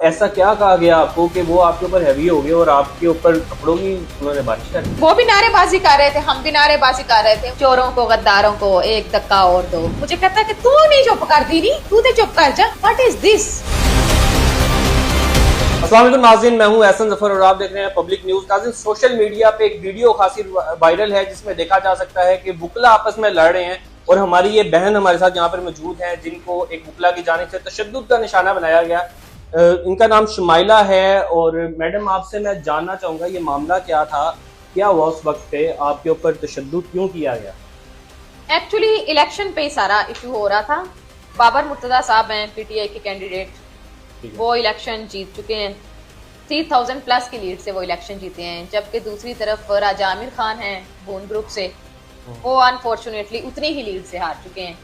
ऐसा क्या कहा गया आपको कि वो आपके ऊपर हैवी हो गए और आपके ऊपर कपड़ों की उन्होंने बारिश कर दी? वो भी नारेबाजी कर रहे थे, हम भी नारेबाजी कर रहे थे। चोरों को, गद्दारों को एक धक्का और दो। मुझे कहता है कि तू नहीं चुप कर दी, नहीं तू तो चुप कर जा। What is this? अस्सलाम वालेकुम नाज़रीन, मैं हूं एहसन जफर और आप देख रहे हैं पब्लिक न्यूज। नाज़रीन, सोशल मीडिया पे एक वीडियो खासी वायरल है जिसमें देखा जा सकता है कि बुकला आपस में लड़ रहे हैं और हमारी ये बहन हमारे साथ यहाँ पर मौजूद है जिनको एक बुकला की जानिब से तशद्दुद का निशाना बनाया गया। इनका नाम शुमाइला है। और मैडम, आपसे मैं जानना चाहूंगा ये मामला क्या था, क्या हुआ उस वक्त पे, आपके ऊपर तशद्दुद क्यों किया गया? एक्चुअली इलेक्शन पे सारा इशू हो रहा था। बाबर मुर्तजा साहब हैं पीटीआई के कैंडिडेट, वो इलेक्शन जीत चुके हैं। 3000 प्लस की लीड से वो इलेक्शन जीते हैं। जबकि दूसरी तरफ राजा आमिर खान हैं बून ग्रुप से, वो अनफॉर्चुनेटली उतनी ही लीड से हार चुके हैं।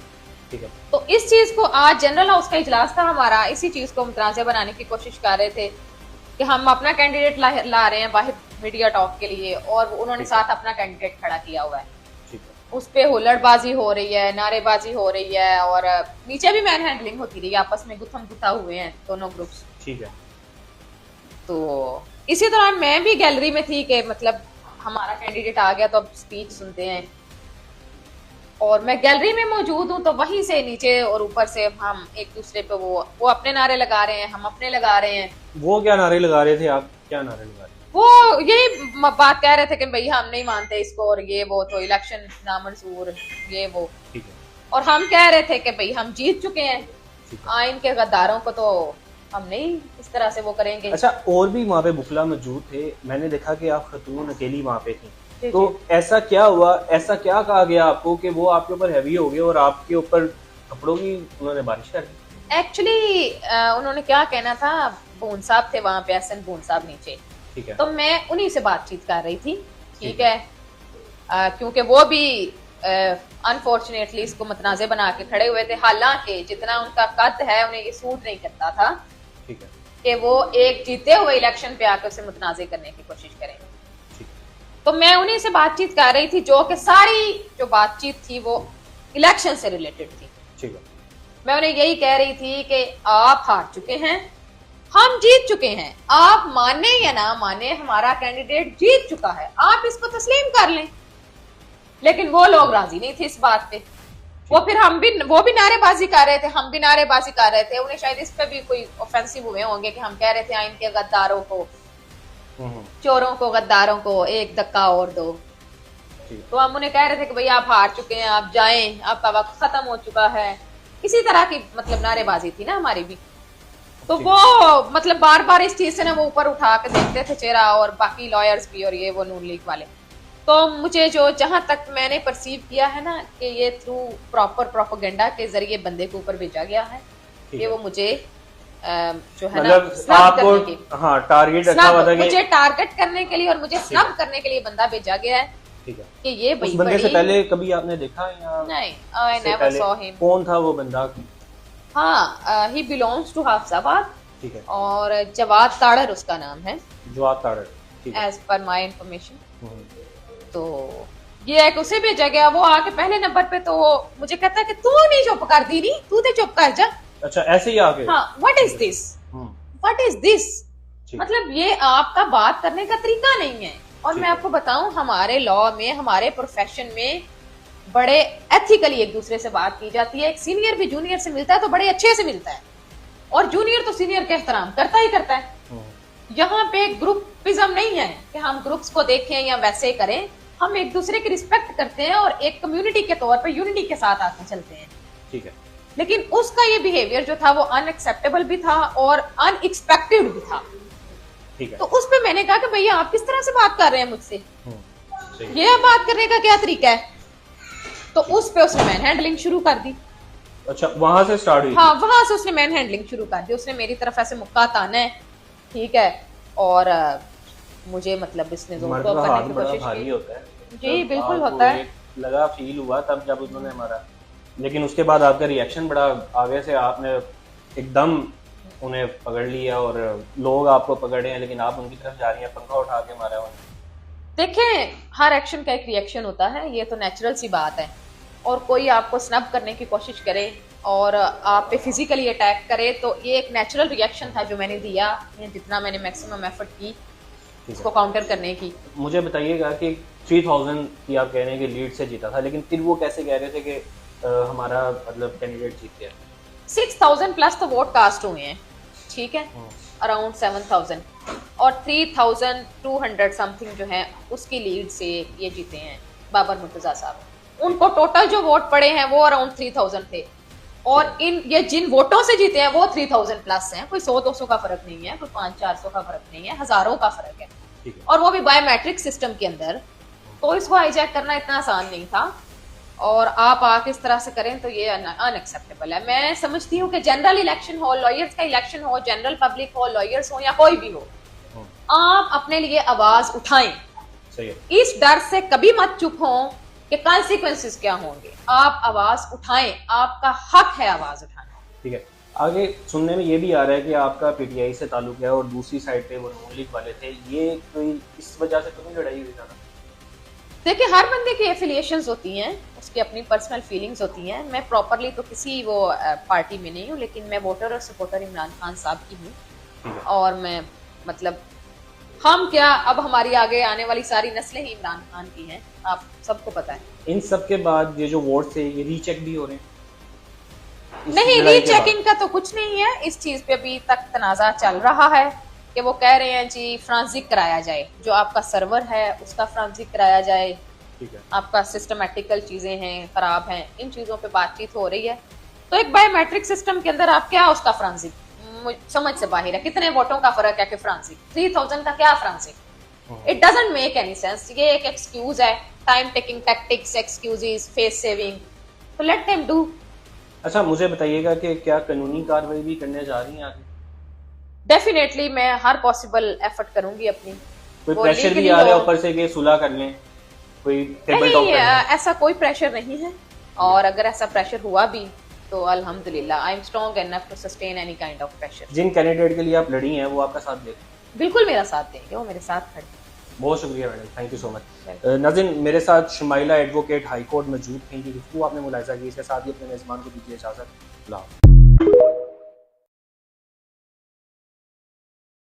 ठीक है। तो इस चीज को आज जनरल हाउस का इजलास था हमारा, इसी चीज को मुतनाज़ बनाने की कोशिश कर रहे थे कि हम अपना कैंडिडेट ला रहे हैं बाहर मीडिया टॉक के लिए, और उन्होंने साथ अपना कैंडिडेट खड़ा किया हुआ है। उस पे हुल्लड़बाजी हो रही है, नारेबाजी हो रही है, और नीचे भी मैन हैंडलिंग होती रही है, आपस में गुत्थम गुत्था हुए हैं दोनों ग्रुप्स। ठीक है। तो इसी दौरान मैं भी गैलरी में थी कि मतलब हमारा कैंडिडेट आ गया तो अब स्पीच सुनते हैं, और मैं गैलरी में मौजूद हूँ। तो वहीं से नीचे और ऊपर से हम एक दूसरे पे वो अपने नारे लगा रहे हैं, हम अपने लगा रहे हैं। वो क्या नारे लगा रहे थे, आप क्या नारे लगा रहे थे? वो यही बात कह रहे थे कि भाई हम नहीं मानते इसको, और ये वो, तो इलेक्शन नामंजूर, ये वो। ठीक है। और हम कह रहे थे कि भाई हम जीत चुके हैं, आइन के गद्दारों को तो हम नहीं इस तरह से वो करेंगे। अच्छा, और भी वहाँ पे बुकला मौजूद थे, मैंने देखा कि आप खतून अकेली वहाँ पे थी, तो ऐसा क्या हुआ, ऐसा क्या कहा गया आपको कि वो आपके ऊपर हैवी हो गए और आपके ऊपर कपड़ों की उन्होंने बारिश कर दी? एक्चुअली उन्होंने क्या कहना था, बून साहब थे वहां पे, एहसन बून साहब नीचे। ठीक है। तो मैं उन्हीं से बातचीत कर रही थी। ठीक है। क्योंकि वो भी अनफॉर्चुनेटली इसको मतनाज़े बना के खड़े हुए थे, हालांकि जितना उनका कद है उन्हें ये सूट नहीं करता था। ठीक है। कि वो एक जीते हुए इलेक्शन पे आकर उसे मुतनाज़े करने की कोशिश करें। तो मैं उन्हीं से बातचीत कर रही थी, जो कि सारी जो बातचीत थी वो इलेक्शन से रिलेटेड थी। ठीक है। मैं उन्हें यही कह रही थी कि आप हार चुके हैं, हम जीत चुके हैं। आप माने या ना माने, हमारा कैंडिडेट जीत चुका है, आप इसको तस्लीम कर लें। लेकिन वो लोग राजी नहीं थे इस बात पे। वो भी नारेबाजी कर रहे थे, हम भी नारेबाजी कर रहे थे। उन्हें शायद इस पे भी कोई ऑफेंसिव हुए होंगे कि हम कह रहे थे आइन के गद्दारों को, चोरों को, गद्दारों को एक धक्का और दो। तो हम उन्हें कह रहे थे कि भाई आप हार चुके हैं, आप जाएं, आपका वक्त खत्म हो चुका है। इसी तरह की मतलब नारेबाजी थी ना हमारी भी। तो वो मतलब बार बार इस चीज से ना वो ऊपर उठा के देखते थे चेहरा, और बाकी लॉयर्स भी और ये वो नून लीग वाले। तो मुझे जो जहां तक मैंने परसीव किया है ना कि ये थ्रू प्रॉपर प्रोपेगेंडा के जरिए बंदे के ऊपर भेजा गया है कि वो मुझे जो है ना आपको, हाँ, टारगेट रखा हुआ था कि मुझे टारगेट करने के लिए और मुझे स्नब करने के लिए बंदा भेजा गया है। ठीक है। कि ये उस बंदे से पहले कभी आपने देखा या नहीं? I never saw him. कौन था वो बंदा? हाँ, ही बिलोंग्स टू हाफजाबाद। ठीक है। और जवाद ताड़र उसका नाम है, जवाद ताड़र, एज पर माई इंफॉर्मेशन। तो ये है कि उसे भेजा गया, वो आके पहले नंबर पे तो मुझे कहता है कि तू नहीं चुप कर दी, नहीं तू तो चुप कर जा। अच्छा, ऐसे ही आके? हाँ, what is this, what is this? मतलब ये आपका बात करने का तरीका नहीं है। और मैं आपको बताऊं, हमारे लॉ में, हमारे प्रोफेशन में बड़े एथिकली एक दूसरे से बात की जाती है। एक सीनियर भी जूनियर से मिलता है तो बड़े अच्छे से मिलता है, और जूनियर तो सीनियर का एहतराम करता ही करता है। यहाँ पे ग्रुपिज्म नहीं है कि हम ग्रुप्स को देखें या वैसे करें। हम एक दूसरे की रिस्पेक्ट करते हैं और एक कम्युनिटी के तौर पे यूनिटी के साथ आगे चलते हैं। ठीक है। लेकिन उसका ये बिहेवियर जो था वो अनएक्सेप्टेबल भी था और अनएक्सपेक्टेड भी था। ठीक है। तो उस पे मैंने कहा कि भैया आप किस तरह से बात कर रहे हैं मुझसे, ये बात करने का क्या तरीका है? तो उस पे उसने मैन हैंडलिंग शुरू कर दी। अच्छा, वहां से स्टार्ट हुई? हाँ, वहां से उसने मैन हैंडलिंग शुरू कर दी। उसने मेरी तरफ ऐसे मुक्का ताना है, ठीक है, और मुझे मतलब इसने जोर तो करने की कोशिश की। होता है जी बिल्कुल होता है। लगा, फील हुआ तब जब उन्होंने हमारा, लेकिन उसके बाद आपका रिएक्शन बड़ा आगे से, आपने एकदम उन्हें पकड़ लिया और लोग आपको पकड़ रहे हैं लेकिन आप उनकी तरफ जा रही हैं, पंखा उठा के मारा उन्हें। देखें, हर एक्शन का एक रिएक्शन होता है, ये तो नेचुरल सी बात है। और कोई आपको स्नब करने की कोशिश करे और आप पे फिजिकली अटैक करे, तो ये एक नेचुरल रिएक्शन था जो मैंने दिया, जितना मैंने मैक्सिमम एफर्ट की इसको काउंटर करने की। मुझे बताइएगा कि 3000 की आप कह रहे हैं कि लीड से जीता था, लेकिन फिर वो कैसे कह रहे थे कि हमारा मतलब कैंडिडेट जीत गया? 6000 प्लस तो वोट कास्ट हुए हैं, ठीक है, अराउंड 7000, और 3200 समथिंग जो है उसकी लीड से ये जीते हैं बाबर मुर्तजा साहब। उनको टोटल जो वोट पड़े हैं वो अराउंड 3000 थे, और ये जिन वोटों से जीते हैं वो 3000 प्लस हैं। कोई 100-200 का फर्क नहीं है, कोई 500-400 का फर्क नहीं है, हजारों का फर्क है, और वो भी बायोमेट्रिक सिस्टम के अंदर। तो इसको हाईजैक करना इतना आसान नहीं था, और आप आके इस तरह से करें तो ये अनएक्सेप्टेबल है। मैं समझती हूँ कि जनरल इलेक्शन हो, लॉयर्स का इलेक्शन हो, जनरल पब्लिक हो, लॉयर्स हो या कोई भी हो, आप अपने लिए आवाज उठाएं। सही है। इस डर से कभी मत चुप हो कि कॉन्सिक्वेंसेस क्या होंगे। आप आवाज उठाएं, आपका हक है आवाज उठाना। ठीक है। आगे सुनने में ये भी आ रहा है कि आपका पीटीआई से ताल्लुक है और दूसरी साइड पे वो नून लीग वाले थे, ये कोई इस वजह से तो नहीं लड़ाई हुई ज़्यादा? देखिए, हर बंदे की एफिलिएशंस होती हैं, उसकी अपनी पर्सनल फीलिंग्स होती हैं। मैं प्रॉपरली तो किसी वो पार्टी में नहीं हूँ, लेकिन मैं वोटर और सपोर्टर इमरान खान साहब की हूँ, और मैं मतलब हम क्या, अब हमारी आगे आने वाली सारी नस्लें ही इमरान खान की हैं, आप सबको पता है। इन सब के बाद ये जो वोट थे ये रीचेक भी हो रहे हैं? नहीं, रीचेकिंग का तो कुछ नहीं है। इस चीज पे अभी तक तनाजा चल रहा है कि वो कह रहे हैं जी फ्रांसिक कराया जाए, जो आपका सर्वर है उसका फ्रांसिक कराया जाए। ठीक है। आपका सिस्टमेटिकल चीजें हैं, खराब हैं, इन चीजों पे बातचीत हो रही है। तो एक बायोमेट्रिक सिस्टम के अंदर आप क्या उसका फ्रांसिक, समझ से बाहर है। कितने वोटों का फर्क है कि फ्रांसिक 3000 का क्या forensic, it doesn't make any sense. ये एक एक्सक्यूज है, time taking tactics, excuses, face saving, तो लेट देम डू। अच्छा, मुझे बताइएगा कि क्या कानूनी कार्रवाई भी करने जा रही हैं आगे? डेफिनेटली मैं हर पॉसिबल एफर्ट करूंगी अपनी। कोई प्रेशर भी आ रहा है ऊपर से कि सुलह कर लें, कोई टेबल टॉक कर लें? ऐसा कोई प्रेशर नहीं है, और अगर ऐसा प्रेशर हुआ भी तो अल्हम्दुलिल्लाह I am strong enough to sustain any kind of pressure. जिन कैंडिडेट के लिए आप लड़ी हैं वो आपका साथ देंगे? बिल्कुल मेरा साथ देंगे, वो मेरे साथ खड़े। बहुत शुक्रिया madam, thank you so much. नाज़रीन, मेरे साथ शमाइला एडवोकेट हाई कोर्ट मौजूद थी, जिसको आपने मुलाहिजा की, इसके साथ ही अपने मेज़बान को दीजिए इजाज़त।